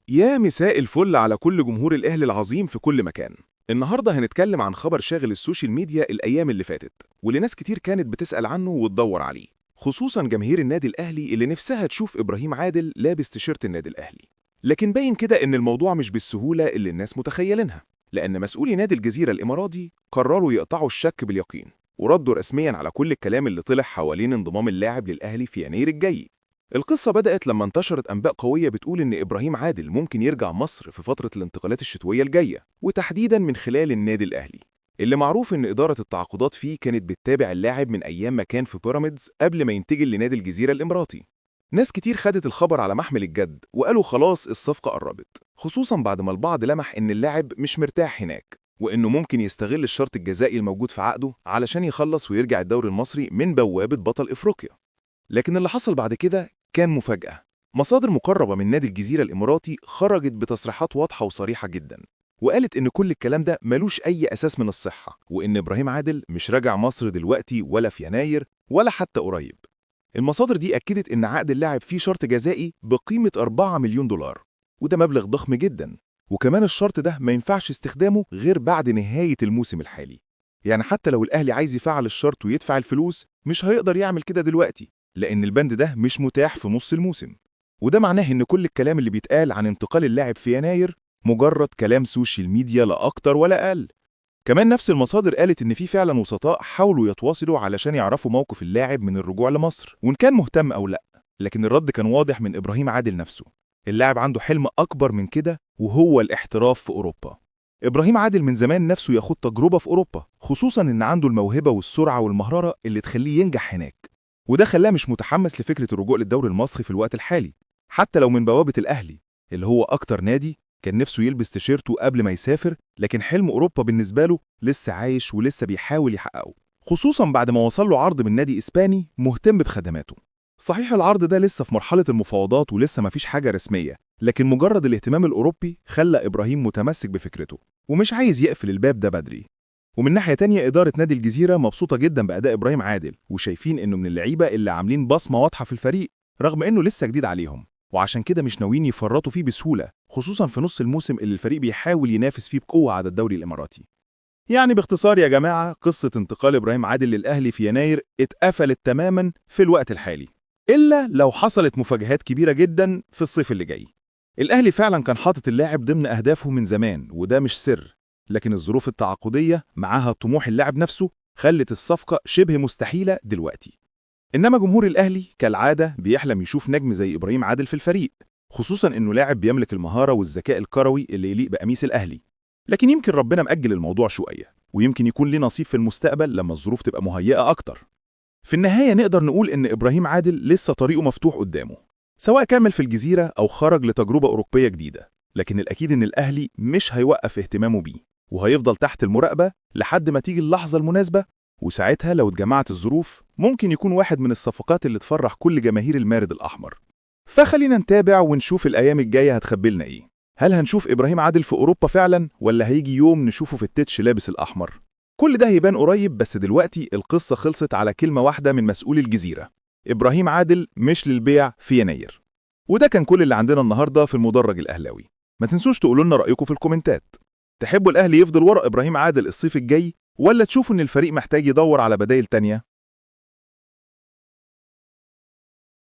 يا مساء الفل على كل جمهور الأهلي العظيم في كل مكان. النهاردة هنتكلم عن خبر شاغل السوشيال ميديا الأيام اللي فاتت، واللي ناس كتير كانت بتسأل عنه وتدور عليه، خصوصا جماهير النادي الأهلي اللي نفسها تشوف إبراهيم عادل لابس تيشيرت النادي الأهلي. لكن باين كده إن الموضوع مش بالسهولة اللي الناس متخيلينها، لأن مسؤولي نادي الجزيرة الإماراتي قرروا يقطعوا الشك باليقين، وردوا رسميا على كل الكلام اللي طلع حوالين انضمام اللاعب للأهلي في يناير الجاي. القصة بدأت لما انتشرت أنباء قوية بتقول إن إبراهيم عادل ممكن يرجع مصر في فترة الانتقالات الشتوية الجاية، وتحديداً من خلال النادي الأهلي، اللي معروف إن إدارة التعاقدات فيه كانت بتتابع اللاعب من أيام ما كان في بيراميدز قبل ما ينتقل لنادي الجزيرة الإماراتي. ناس كتير خدت الخبر على محمل الجد وقالوا خلاص الصفقة قربت، خصوصاً بعد ما البعض لمح إن اللاعب مش مرتاح هناك، وإنه ممكن يستغل الشرط الجزائي الموجود في عقده علشان يخلص ويرجع الدوري المصري من بوابة بطل إفريقيا. لكن اللي حصل بعد كده كان مفاجأة. مصادر مقربة من نادي الجزيرة الإماراتي خرجت بتصريحات واضحة وصريحة جدا، وقالت إن كل الكلام ده ملوش أي أساس من الصحة، وإن إبراهيم عادل مش راجع مصر دلوقتي ولا في يناير ولا حتى قريب. المصادر دي أكدت إن عقد اللاعب فيه شرط جزائي بقيمة 4 مليون دولار، وده مبلغ ضخم جدا، وكمان الشرط ده ما ينفعش استخدامه غير بعد نهاية الموسم الحالي. يعني حتى لو الأهلي عايز يفعل الشرط ويدفع الفلوس مش هيقدر يعمل كده دلوقتي، لأن البند ده مش متاح في نص الموسم. وده معناه إن كل الكلام اللي بيتقال عن انتقال اللاعب في يناير مجرد كلام سوشيال ميديا لا أكتر ولا أقل. كمان نفس المصادر قالت إن في فعلا وسطاء حاولوا يتواصلوا علشان يعرفوا موقف اللاعب من الرجوع لمصر وإن كان مهتم أو لأ، لكن الرد كان واضح من إبراهيم عادل نفسه. اللاعب عنده حلم أكبر من كده، وهو الاحتراف في أوروبا. إبراهيم عادل من زمان نفسه ياخد تجربة في أوروبا، خصوصا إن عنده الموهبة والسرعة والمهارة اللي تخليه ينجح هناك، وده خلاه مش متحمس لفكرة الرجوع للدوري المصري في الوقت الحالي، حتى لو من بوابة الأهلي اللي هو أكتر نادي كان نفسه يلبس تيشيرته قبل ما يسافر. لكن حلم أوروبا بالنسبة له لسه عايش ولسه بيحاول يحققه، خصوصا بعد ما وصل له عرض من نادي إسباني مهتم بخدماته. صحيح العرض ده لسه في مرحلة المفاوضات ولسه مفيش حاجة رسمية، لكن مجرد الاهتمام الأوروبي خلى إبراهيم متمسك بفكرته ومش عايز يقفل الباب ده بدري. ومن ناحية تانية إدارة نادي الجزيرة مبسوطة جدا بأداء إبراهيم عادل، وشايفين إنه من اللعيبة اللي عاملين بصمة واضحة في الفريق رغم إنه لسه جديد عليهم، وعشان كده مش ناويين يفرطوا فيه بسهولة، خصوصا في نص الموسم اللي الفريق بيحاول ينافس فيه بقوة على الدوري الإماراتي. يعني باختصار يا جماعة، قصة انتقال إبراهيم عادل للأهلي في يناير اتقفلت تماما في الوقت الحالي، إلا لو حصلت مفاجآت كبيرة جدا في الصيف اللي جاي. الأهلي فعلا كان حاطط اللاعب ضمن أهدافه من زمان وده مش سر، لكن الظروف التعاقدية معاها طموح اللاعب نفسه خلت الصفقة شبه مستحيلة دلوقتي. إنما جمهور الأهلي كالعادة بيحلم يشوف نجم زي إبراهيم عادل في الفريق، خصوصا إنه لاعب بيملك المهارة والذكاء الكروي اللي يليق بقميص الأهلي. لكن يمكن ربنا مأجل الموضوع شوية، ويمكن يكون ليه نصيب في المستقبل لما الظروف تبقى مهيئة أكتر. في النهاية نقدر نقول إن إبراهيم عادل لسه طريقه مفتوح قدامه، سواء كمل في الجزيرة أو خرج لتجربة أوروبية جديدة، لكن الأكيد إن الأهلي مش هيوقف اهتمامه بيه، وهيفضل تحت المراقبة لحد ما تيجي اللحظة المناسبة، وساعتها لو اتجمعت الظروف ممكن يكون واحد من الصفقات اللي تفرح كل جماهير المارد الأحمر. فخلينا نتابع ونشوف الأيام الجاية هتخبلنا إيه. هل هنشوف إبراهيم عادل في أوروبا فعلا، ولا هيجي يوم نشوفه في التتش لابس الأحمر؟ كل ده هيبان قريب، بس دلوقتي القصة خلصت على كلمة واحدة من مسؤول الجزيرة: إبراهيم عادل مش للبيع في يناير. وده كان كل اللي عندنا النهاردة في المدرج الأهلاوي. ما تنسوش تقولوا لنا رأيكم في الكومنتات. تحبوا الأهلي يفضل ورا إبراهيم عادل الصيف الجاي، ولا تشوفوا إن الفريق محتاج يدور على بدايل تانية؟